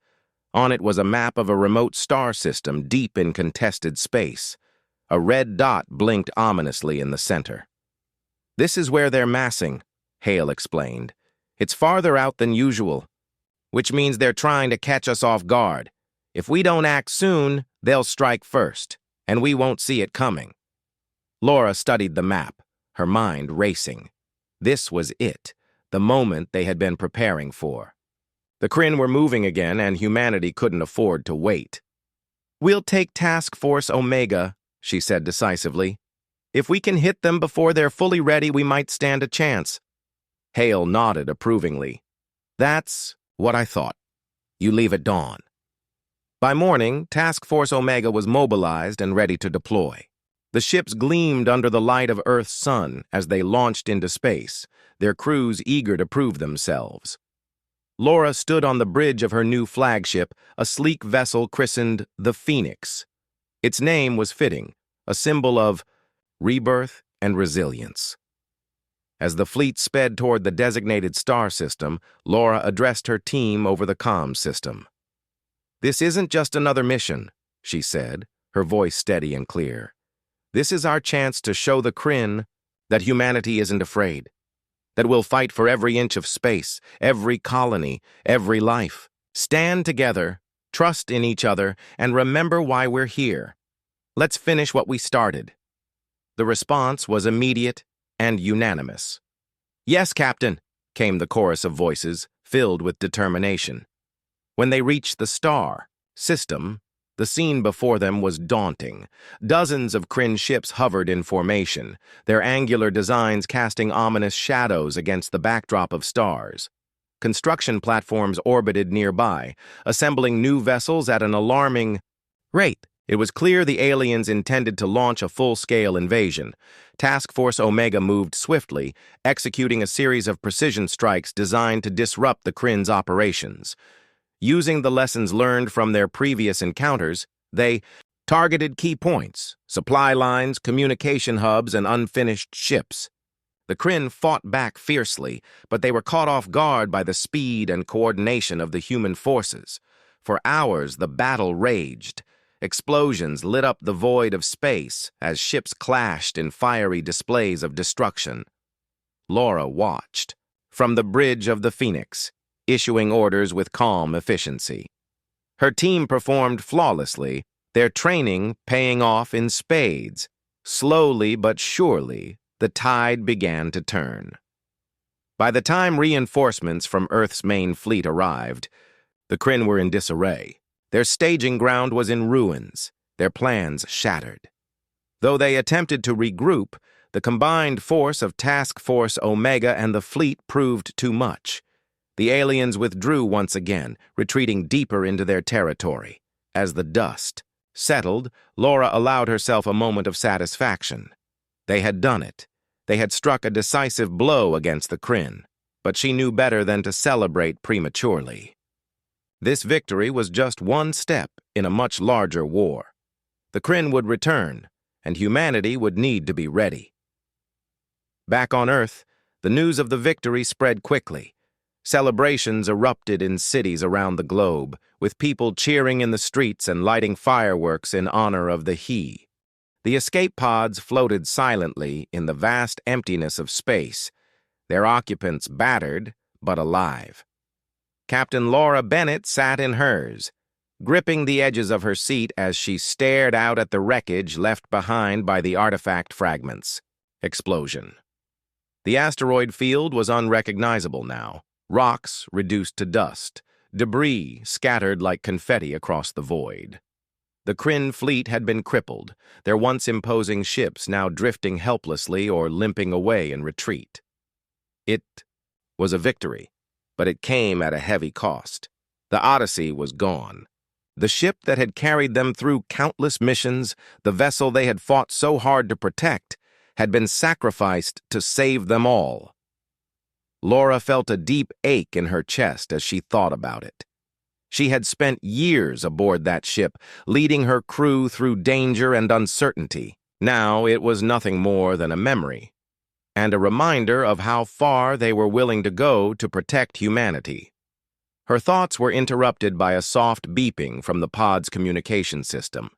On it was a map of a remote star system deep in contested space. A red dot blinked ominously in the center. "This is where they're massing," Hale explained. "It's farther out than usual, which means they're trying to catch us off guard. If we don't act soon, they'll strike first, and we won't see it coming." Laura studied the map, her mind racing. This was it, the moment they had been preparing for. The Kryn were moving again, and humanity couldn't afford to wait. "We'll take Task Force Omega," she said decisively. "If we can hit them before they're fully ready, we might stand a chance." Hale nodded approvingly. "That's what I thought. You leave at dawn." By morning, Task Force Omega was mobilized and ready to deploy. The ships gleamed under the light of Earth's sun as they launched into space, their crews eager to prove themselves. Laura stood on the bridge of her new flagship, a sleek vessel christened the Phoenix. Its name was fitting, a symbol of rebirth and resilience. As the fleet sped toward the designated star system, Laura addressed her team over the comms system. "This isn't just another mission," she said, her voice steady and clear. "This is our chance to show the Kryn that humanity isn't afraid, that we'll fight for every inch of space, every colony, every life. Stand together, trust in each other, and remember why we're here. Let's finish what we started." The response was immediate and unanimous. "Yes, Captain," came the chorus of voices, filled with determination. When they reached the star system, the scene before them was daunting. Dozens of Kryn ships hovered in formation, their angular designs casting ominous shadows against the backdrop of stars. Construction platforms orbited nearby, assembling new vessels at an alarming rate. It was clear the aliens intended to launch a full-scale invasion. Task Force Omega moved swiftly, executing a series of precision strikes designed to disrupt the Kryn's operations. Using the lessons learned from their previous encounters, they targeted key points, supply lines, communication hubs, and unfinished ships. The Kryn fought back fiercely, but they were caught off guard by the speed and coordination of the human forces. For hours, the battle raged. Explosions lit up the void of space as ships clashed in fiery displays of destruction. Laura watched, from the bridge of the Phoenix, issuing orders with calm efficiency. Her team performed flawlessly, their training paying off in spades. Slowly but surely, the tide began to turn. By the time reinforcements from Earth's main fleet arrived, the Kryn were in disarray. Their staging ground was in ruins, their plans shattered. Though they attempted to regroup, the combined force of Task Force Omega and the fleet proved too much. The aliens withdrew once again, retreating deeper into their territory. As the dust settled, Laura allowed herself a moment of satisfaction. They had done it. They had struck a decisive blow against the Kryn, but she knew better than to celebrate prematurely. This victory was just one step in a much larger war. The Kryn would return, and humanity would need to be ready. Back on Earth, the news of the victory spread quickly. Celebrations erupted in cities around the globe, with people cheering in the streets and lighting fireworks in honor of the He. The escape pods floated silently in the vast emptiness of space, their occupants battered but alive. Captain Laura Bennett sat in hers, gripping the edges of her seat as she stared out at the wreckage left behind by the artifact fragments. Explosion. The asteroid field was unrecognizable now, rocks reduced to dust, debris scattered like confetti across the void. The Kryn fleet had been crippled, their once imposing ships now drifting helplessly or limping away in retreat. It was a victory, but it came at a heavy cost. The Odyssey was gone. The ship that had carried them through countless missions, the vessel they had fought so hard to protect, had been sacrificed to save them all. Laura felt a deep ache in her chest as she thought about it. She had spent years aboard that ship, leading her crew through danger and uncertainty. Now it was nothing more than a memory, and a reminder of how far they were willing to go to protect humanity. Her thoughts were interrupted by a soft beeping from the pod's communication system.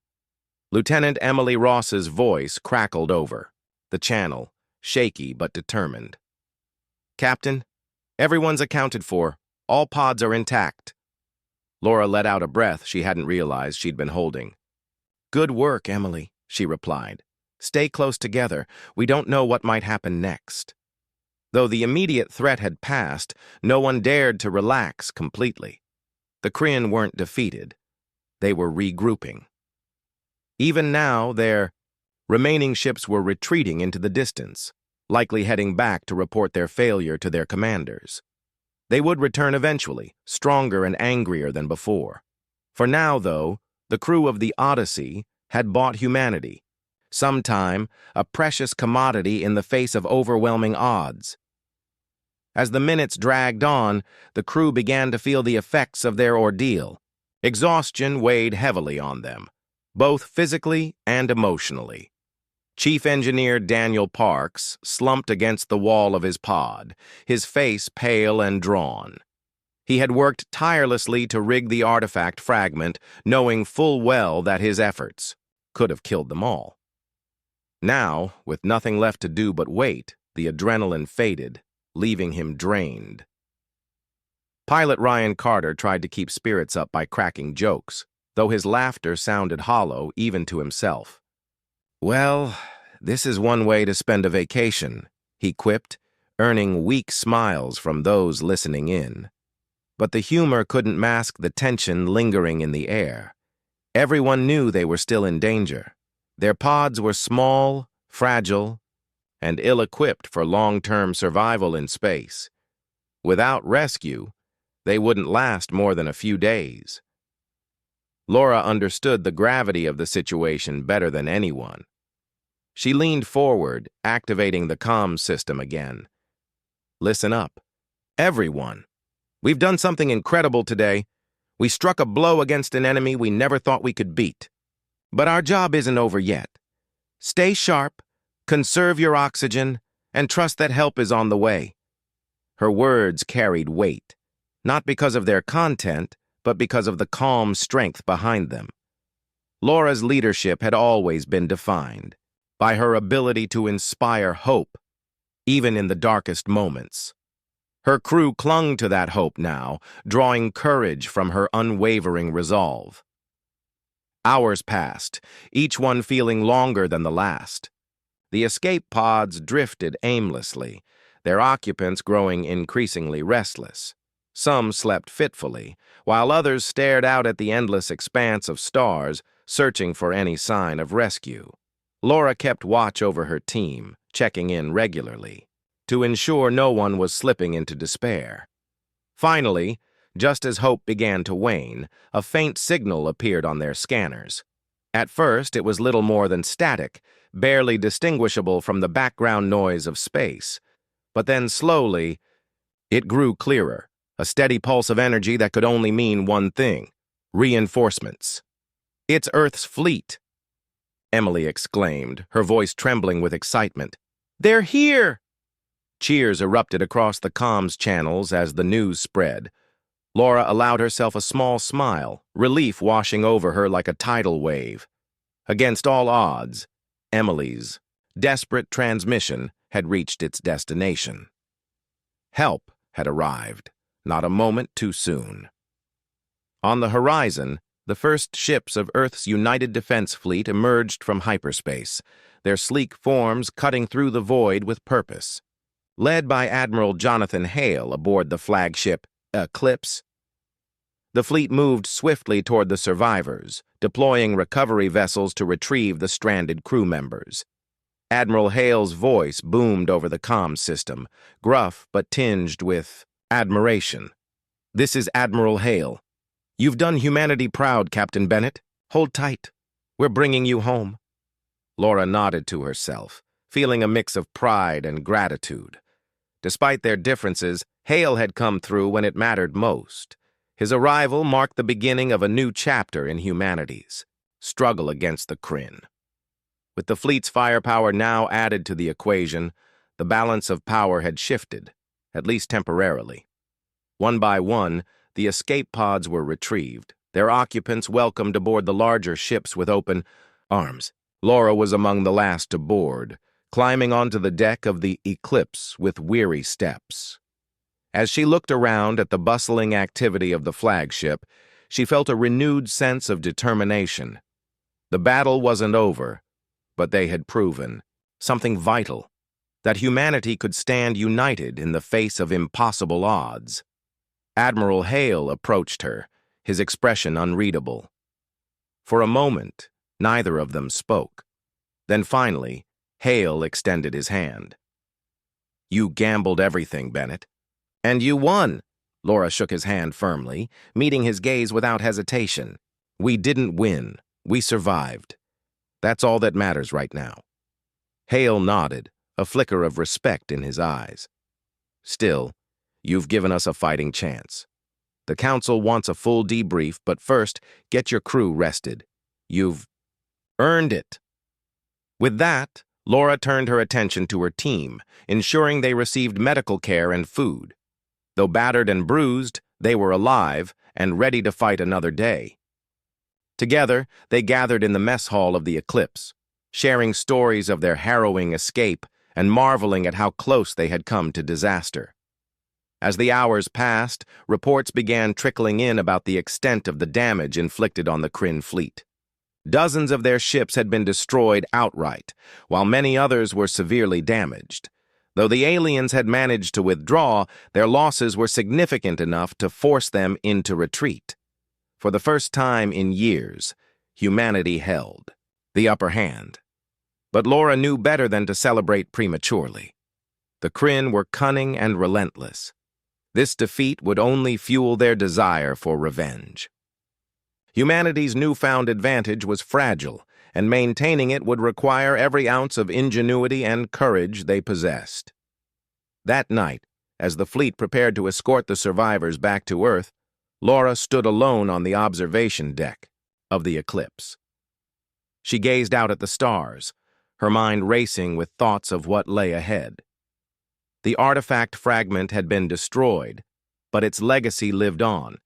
Lieutenant Emily Ross's voice crackled over the channel, shaky but determined. "Captain, everyone's accounted for. All pods are intact." Laura let out a breath she hadn't realized she'd been holding. "Good work, Emily," she replied. "Stay close together. We don't know what might happen next." Though the immediate threat had passed, no one dared to relax completely. The Kryn weren't defeated. They were regrouping. Even now, their remaining ships were retreating into the distance, likely heading back to report their failure to their commanders. They would return eventually, stronger and angrier than before. For now, though, the crew of the Odyssey had bought humanity, sometime a precious commodity in the face of overwhelming odds. As the minutes dragged on, the crew began to feel the effects of their ordeal. Exhaustion weighed heavily on them, both physically and emotionally. Chief Engineer Daniel Parks slumped against the wall of his pod, his face pale and drawn. He had worked tirelessly to rig the artifact fragment, knowing full well that his efforts could have killed them all. Now, with nothing left to do but wait, the adrenaline faded, leaving him drained. Pilot Ryan Carter tried to keep spirits up by cracking jokes, though his laughter sounded hollow even to himself. "Well, this is one way to spend a vacation," he quipped, earning weak smiles from those listening in. But the humor couldn't mask the tension lingering in the air. Everyone knew they were still in danger. Their pods were small, fragile, and ill-equipped for long-term survival in space. Without rescue, they wouldn't last more than a few days. Laura understood the gravity of the situation better than anyone. She leaned forward, activating the comms system again. "Listen up. Everyone. We've done something incredible today. We struck a blow against an enemy we never thought we could beat. But our job isn't over yet. Stay sharp, conserve your oxygen, and trust that help is on the way." Her words carried weight, not because of their content, but because of the calm strength behind them. Laura's leadership had always been defined by her ability to inspire hope, even in the darkest moments. Her crew clung to that hope now, drawing courage from her unwavering resolve. Hours passed, each one feeling longer than the last. The escape pods drifted aimlessly, their occupants growing increasingly restless. Some slept fitfully, while others stared out at the endless expanse of stars, searching for any sign of rescue. Laura kept watch over her team, checking in regularly, to ensure no one was slipping into despair. Finally, just as hope began to wane, a faint signal appeared on their scanners. At first, it was little more than static, barely distinguishable from the background noise of space. But then slowly, it grew clearer, a steady pulse of energy that could only mean one thing: reinforcements. "It's Earth's fleet," Emily exclaimed, her voice trembling with excitement. "They're here!" Cheers erupted across the comms channels as the news spread. Laura allowed herself a small smile, relief washing over her like a tidal wave. Against all odds, Emily's desperate transmission had reached its destination. Help had arrived, not a moment too soon. On the horizon, the first ships of Earth's United Defense Fleet emerged from hyperspace, their sleek forms cutting through the void with purpose. Led by Admiral Jonathan Hale aboard the flagship Eclipse, the fleet moved swiftly toward the survivors, deploying recovery vessels to retrieve the stranded crew members. Admiral Hale's voice boomed over the comm system, gruff but tinged with admiration. "This is Admiral Hale. You've done humanity proud, Captain Bennett. Hold tight. We're bringing you home." Laura nodded to herself, feeling a mix of pride and gratitude. Despite their differences, Hale had come through when it mattered most. His arrival marked the beginning of a new chapter in humanity's struggle against the Kryn. With the fleet's firepower now added to the equation, the balance of power had shifted, at least temporarily. One by one, the escape pods were retrieved, their occupants welcomed aboard the larger ships with open arms. Laura was among the last to board, climbing onto the deck of the Eclipse with weary steps. As she looked around at the bustling activity of the flagship, she felt a renewed sense of determination. The battle wasn't over, but they had proven something vital: that humanity could stand united in the face of impossible odds. Admiral Hale approached her, his expression unreadable. For a moment, neither of them spoke. Then finally, Hale extended his hand. "You gambled everything, Bennett. And you won." Laura shook his hand firmly, meeting his gaze without hesitation. "We didn't win. We survived. That's all that matters right now." Hale nodded, a flicker of respect in his eyes. "Still, you've given us a fighting chance. The Council wants a full debrief, but first, get your crew rested. You've earned it." With that, Laura turned her attention to her team, ensuring they received medical care and food. Though battered and bruised, they were alive and ready to fight another day. Together, they gathered in the mess hall of the Eclipse, sharing stories of their harrowing escape and marveling at how close they had come to disaster. As the hours passed, reports began trickling in about the extent of the damage inflicted on the Kryn fleet. Dozens of their ships had been destroyed outright, while many others were severely damaged. Though the aliens had managed to withdraw, their losses were significant enough to force them into retreat. For the first time in years, humanity held the upper hand. But Laura knew better than to celebrate prematurely. The Kryn were cunning and relentless. This defeat would only fuel their desire for revenge. Humanity's newfound advantage was fragile, and maintaining it would require every ounce of ingenuity and courage they possessed. That night, as the fleet prepared to escort the survivors back to Earth, Laura stood alone on the observation deck of the Eclipse. She gazed out at the stars, her mind racing with thoughts of what lay ahead. The artifact fragment had been destroyed, but its legacy lived on.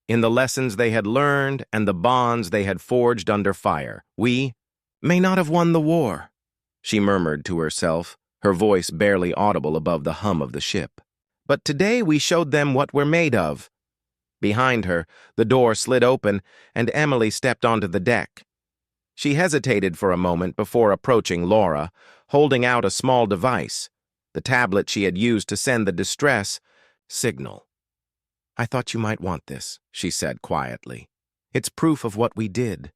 In the lessons they had learned and the bonds they had forged under fire, we may not have won the war, she murmured to herself, her voice barely audible above the hum of the ship. But today we showed them what we're made of. Behind her, the door slid open, and Emily stepped onto the deck. She hesitated for a moment before approaching Laura, holding out a small device, the tablet she had used to send the distress signal. "I thought you might want this," she said quietly. "It's proof of what we did.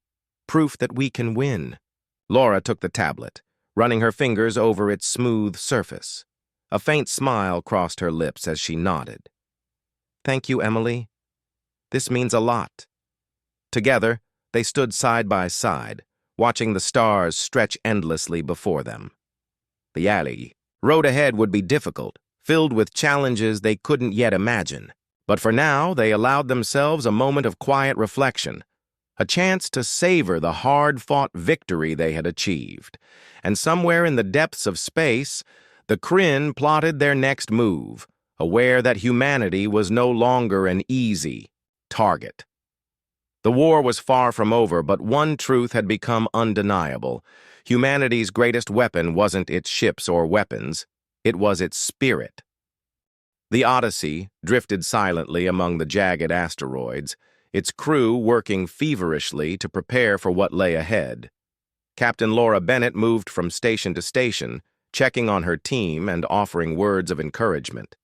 Proof that we can win." Laura took the tablet, running her fingers over its smooth surface. A faint smile crossed her lips as she nodded. "Thank you, Emily. This means a lot." Together, they stood side by side, watching the stars stretch endlessly before them. The road ahead would be difficult, filled with challenges they couldn't yet imagine. But for now, they allowed themselves a moment of quiet reflection, a chance to savor the hard-fought victory they had achieved. And somewhere in the depths of space, the Kryn plotted their next move, aware that humanity was no longer an easy target. The war was far from over, but one truth had become undeniable. Humanity's greatest weapon wasn't its ships or weapons, it was its spirit. The Odyssey drifted silently among the jagged asteroids, its crew working feverishly to prepare for what lay ahead. Captain Laura Bennett moved from station to station, checking on her team and offering words of encouragement.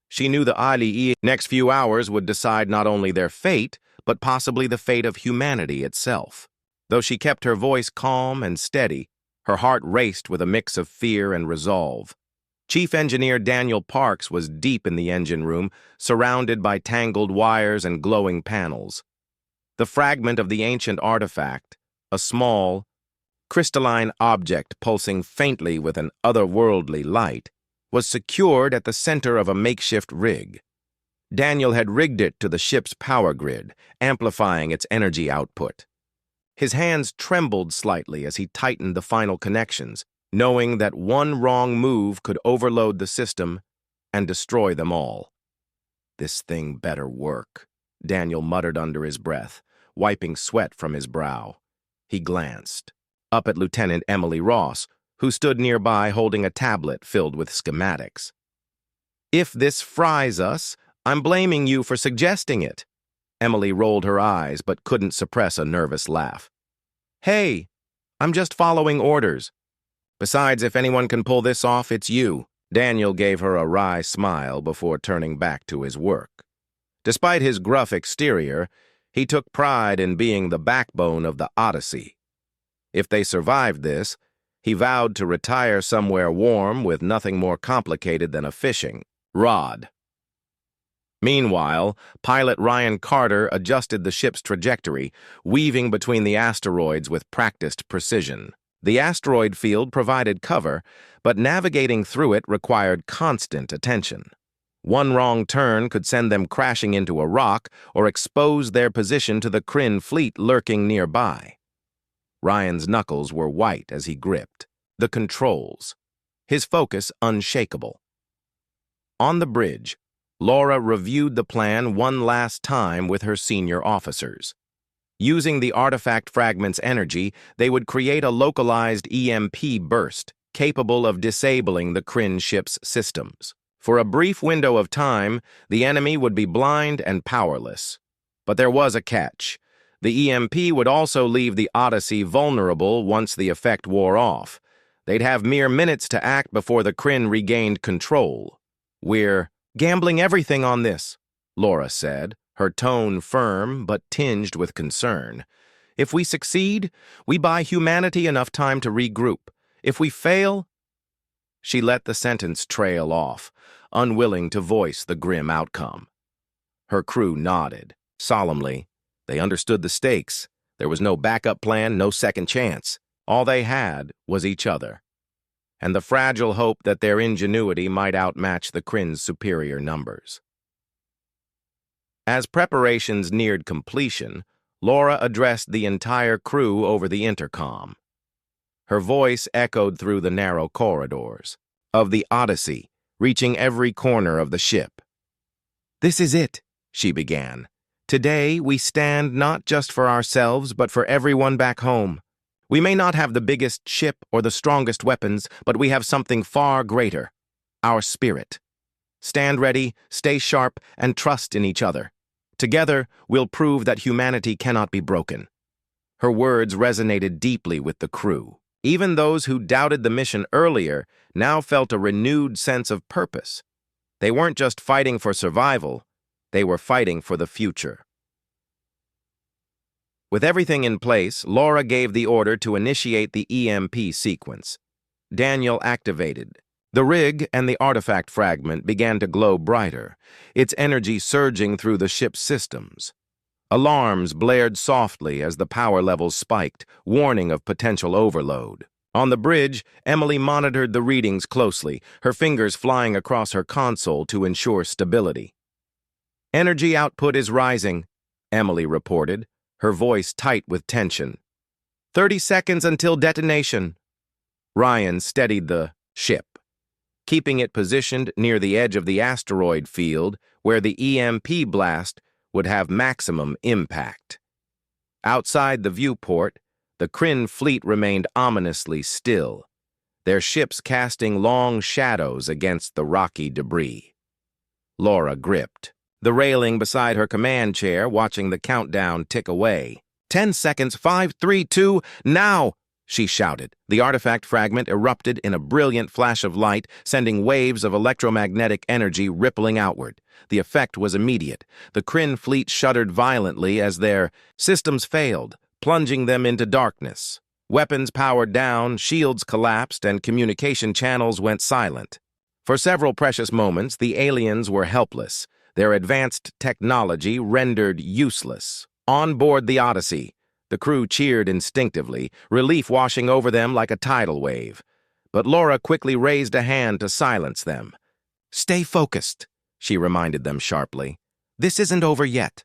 She knew the next few hours would decide not only their fate, but possibly the fate of humanity itself. Though she kept her voice calm and steady, her heart raced with a mix of fear and resolve. Chief Engineer Daniel Parks was deep in the engine room, surrounded by tangled wires and glowing panels. The fragment of the ancient artifact, a small, crystalline object pulsing faintly with an otherworldly light, was secured at the center of a makeshift rig. Daniel had rigged it to the ship's power grid, amplifying its energy output. His hands trembled slightly as he tightened the final connections, knowing that one wrong move could overload the system and destroy them all. "This thing better work," Daniel muttered under his breath, wiping sweat from his brow. He glanced up at Lieutenant Emily Ross, who stood nearby holding a tablet filled with schematics. "If this fries us, I'm blaming you for suggesting it." Emily rolled her eyes but couldn't suppress a nervous laugh. "Hey, I'm just following orders. Besides, if anyone can pull this off, it's you." Daniel gave her a wry smile before turning back to his work. Despite his gruff exterior, he took pride in being the backbone of the Odyssey. If they survived this, he vowed to retire somewhere warm with nothing more complicated than a fishing rod. Meanwhile, pilot Ryan Carter adjusted the ship's trajectory, weaving between the asteroids with practiced precision. The asteroid field provided cover, but navigating through it required constant attention. One wrong turn could send them crashing into a rock or expose their position to the Kryn fleet lurking nearby. Ryan's knuckles were white as he gripped the controls, his focus unshakable. On the bridge, Laura reviewed the plan one last time with her senior officers. Using the artifact fragment's energy, they would create a localized EMP burst, capable of disabling the Kryn ship's systems. For a brief window of time, the enemy would be blind and powerless. But there was a catch. The EMP would also leave the Odyssey vulnerable once the effect wore off. They'd have mere minutes to act before the Kryn regained control. "We're gambling everything on this," Laura said, her tone firm but tinged with concern. "If we succeed, we buy humanity enough time to regroup. If we fail—" She let the sentence trail off, unwilling to voice the grim outcome. Her crew nodded. Solemnly, they understood the stakes. There was no backup plan, no second chance. All they had was each other, and the fragile hope that their ingenuity might outmatch the Kryn's superior numbers. As preparations neared completion, Laura addressed the entire crew over the intercom. Her voice echoed through the narrow corridors. "Of the Odyssey, reaching every corner of the ship. "This is it," she began. "Today, we stand not just for ourselves, but for everyone back home. We may not have the biggest ship or the strongest weapons, but we have something far greater: our spirit. Stand ready, stay sharp, and trust in each other. Together, we'll prove that humanity cannot be broken." Her words resonated deeply with the crew. Even those who doubted the mission earlier now felt a renewed sense of purpose. They weren't just fighting for survival, they were fighting for the future. With everything in place, Laura gave the order to initiate the EMP sequence. Daniel activated. The rig and the artifact fragment began to glow brighter, its energy surging through the ship's systems. Alarms blared softly as the power levels spiked, warning of potential overload. On the bridge, Emily monitored the readings closely, her fingers flying across her console to ensure stability. "Energy output is rising," Emily reported, her voice tight with tension. 30 seconds until detonation." Ryan steadied the ship, keeping it positioned near the edge of the asteroid field where the EMP blast would have maximum impact. Outside the viewport, the Kryn fleet remained ominously still, their ships casting long shadows against the rocky debris. Laura gripped the railing beside her command chair, watching the countdown tick away. 10 seconds, 5, 3, 2, now! She shouted. The artifact fragment erupted in a brilliant flash of light, sending waves of electromagnetic energy rippling outward. The effect was immediate. The Kryn fleet shuddered violently as their systems failed, plunging them into darkness. Weapons powered down, shields collapsed, and communication channels went silent. For several precious moments, the aliens were helpless, their advanced technology rendered useless. On board the Odyssey, the crew cheered instinctively, relief washing over them like a tidal wave. But Laura quickly raised a hand to silence them. "Stay focused," she reminded them sharply. "This isn't over yet."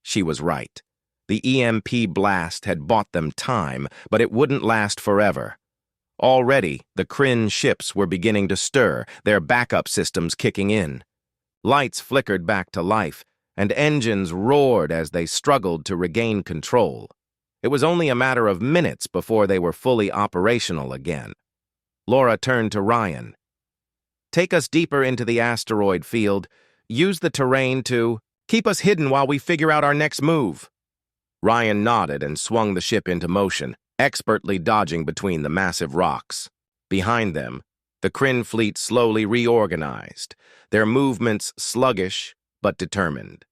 She was right. The EMP blast had bought them time, but it wouldn't last forever. Already, the Kryn ships were beginning to stir, their backup systems kicking in. Lights flickered back to life, and engines roared as they struggled to regain control. It was only a matter of minutes before they were fully operational again. Laura turned to Ryan. "Take us deeper into the asteroid field. Use the terrain to keep us hidden while we figure out our next move." Ryan nodded and swung the ship into motion, expertly dodging between the massive rocks. Behind them, the Kryn fleet slowly reorganized, their movements sluggish but determined.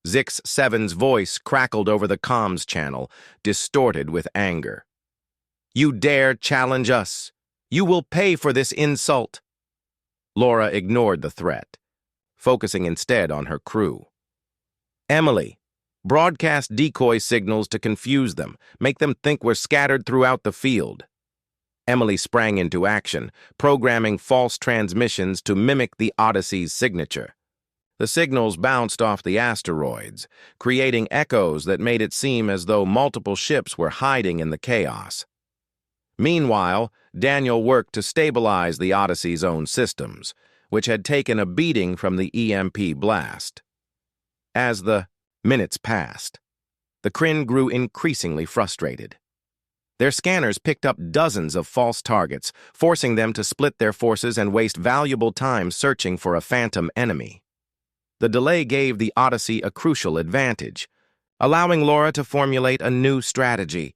Zix-7's voice crackled over the comms channel, distorted with anger. "You dare challenge us? You will pay for this insult." Laura ignored the threat, focusing instead on her crew. "Emily, broadcast decoy signals to confuse them, make them think we're scattered throughout the field." Emily sprang into action, programming false transmissions to mimic the Odyssey's signature. The signals bounced off the asteroids, creating echoes that made it seem as though multiple ships were hiding in the chaos. Meanwhile, Daniel worked to stabilize the Odyssey's own systems, which had taken a beating from the EMP blast. As the minutes passed, the Kryn grew increasingly frustrated. Their scanners picked up dozens of false targets, forcing them to split their forces and waste valuable time searching for a phantom enemy. The delay gave the Odyssey a crucial advantage, allowing Laura to formulate a new strategy.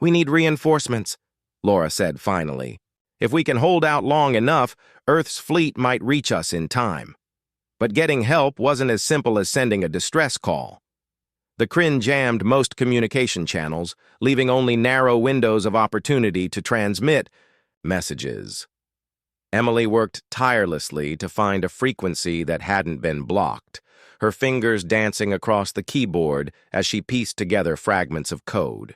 "We need reinforcements," Laura said finally. "If we can hold out long enough, Earth's fleet might reach us in time." But getting help wasn't as simple as sending a distress call. The Kryn jammed most communication channels, leaving only narrow windows of opportunity to transmit messages. Emily worked tirelessly to find a frequency that hadn't been blocked, her fingers dancing across the keyboard as she pieced together fragments of code.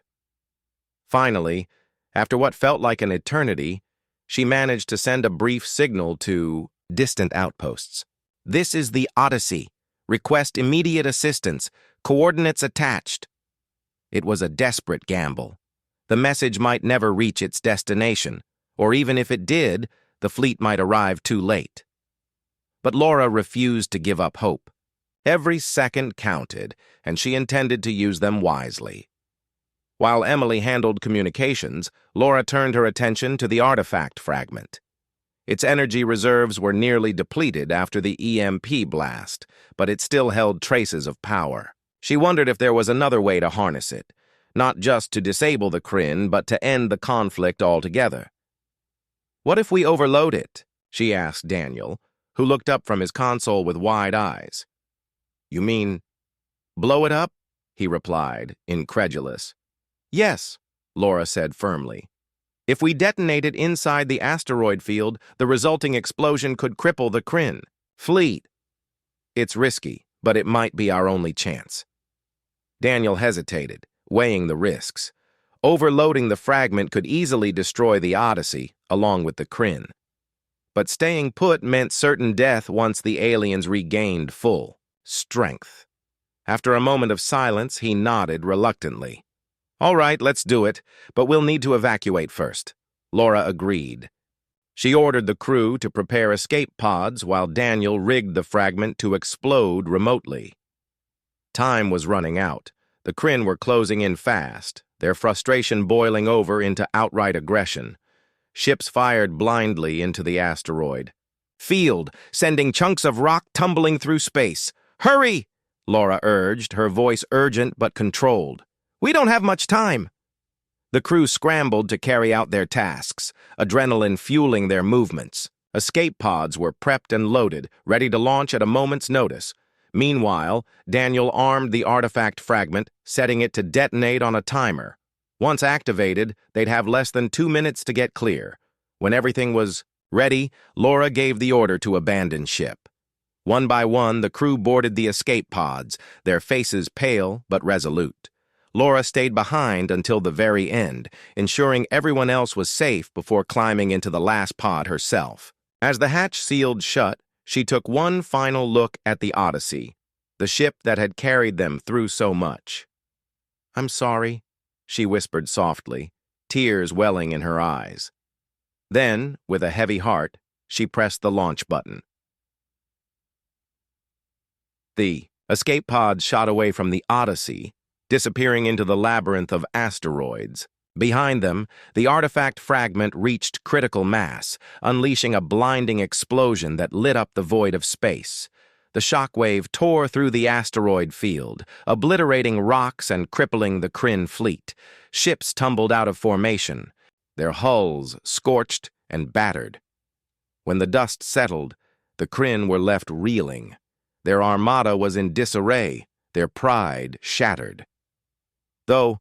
Finally, after what felt like an eternity, she managed to send a brief signal to distant outposts. "This is the Odyssey. Request immediate assistance. Coordinates attached." It was a desperate gamble. The message might never reach its destination, or even if it did, the fleet might arrive too late. But Laura refused to give up hope. Every second counted, and she intended to use them wisely. While Emily handled communications, Laura turned her attention to the artifact fragment. Its energy reserves were nearly depleted after the EMP blast, but it still held traces of power. She wondered if there was another way to harness it, not just to disable the Kryn, but to end the conflict altogether. "What if we overload it?" she asked Daniel, who looked up from his console with wide eyes. "You mean blow it up?" he replied, incredulous. "Yes," Laura said firmly. "If we detonate it inside the asteroid field, the resulting explosion could cripple the Kryn fleet. It's risky, but it might be our only chance." Daniel hesitated, weighing the risks. Overloading the fragment could easily destroy the Odyssey, along with the Kryn. But staying put meant certain death once the aliens regained full strength. After a moment of silence, he nodded reluctantly. "All right, let's do it, but we'll need to evacuate first." Laura agreed. She ordered the crew to prepare escape pods while Daniel rigged the fragment to explode remotely. Time was running out. The Kryn were closing in fast, their frustration boiling over into outright aggression. Ships fired blindly into the asteroid. "Field, sending chunks of rock tumbling through space. Hurry!" Laura urged, her voice urgent but controlled. "We don't have much time." The crew scrambled to carry out their tasks, adrenaline fueling their movements. Escape pods were prepped and loaded, ready to launch at a moment's notice. Meanwhile, Daniel armed the artifact fragment, setting it to detonate on a timer. Once activated, they'd have less than 2 minutes to get clear. When everything was ready, Laura gave the order to abandon ship. One by one, the crew boarded the escape pods, their faces pale but resolute. Laura stayed behind until the very end, ensuring everyone else was safe before climbing into the last pod herself. As the hatch sealed shut, she took one final look at the Odyssey, the ship that had carried them through so much. "I'm sorry," she whispered softly, tears welling in her eyes. Then, with a heavy heart, she pressed the launch button. The escape pods shot away from the Odyssey, disappearing into the labyrinth of asteroids. Behind them, the artifact fragment reached critical mass, unleashing a blinding explosion that lit up the void of space. The shockwave tore through the asteroid field, obliterating rocks and crippling the Kryn fleet. Ships tumbled out of formation, their hulls scorched and battered. When the dust settled, the Kryn were left reeling. Their armada was in disarray, their pride shattered. Though